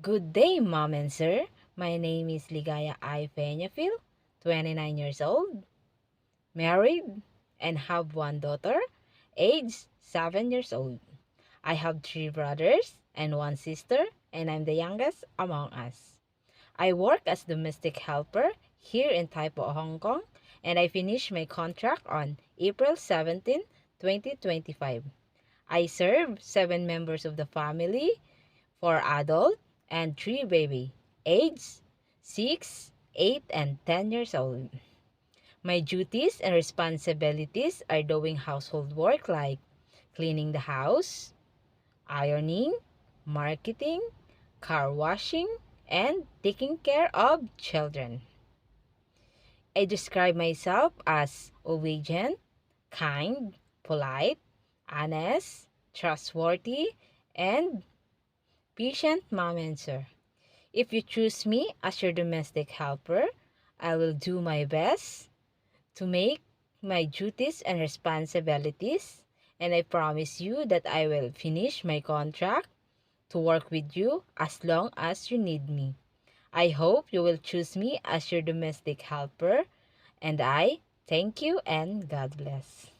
Good day, Mom and Sir. My name is Ligaya I. Peñafil, 29 years old, married, and have one daughter, aged 7 years old. I have three brothers and one sister, and I'm the youngest among us. I work as domestic helper here in Taipo, Hong Kong, and I finished my contract on April 17, 2025. I serve 7 members of the family, 4 adult and 3 baby, aged 6, 8, and 10 years old. My duties and responsibilities are doing household work like cleaning the house, ironing, marketing, car washing, and taking care of children. I describe myself as obedient, kind, polite, honest, trustworthy, and patient mom and sir. If you choose me as your domestic helper, I will do my best to make my duties and responsibilities, and I promise you that I will finish my contract to work with you as long as you need me. I hope you will choose me as your domestic helper, and I thank you and God bless.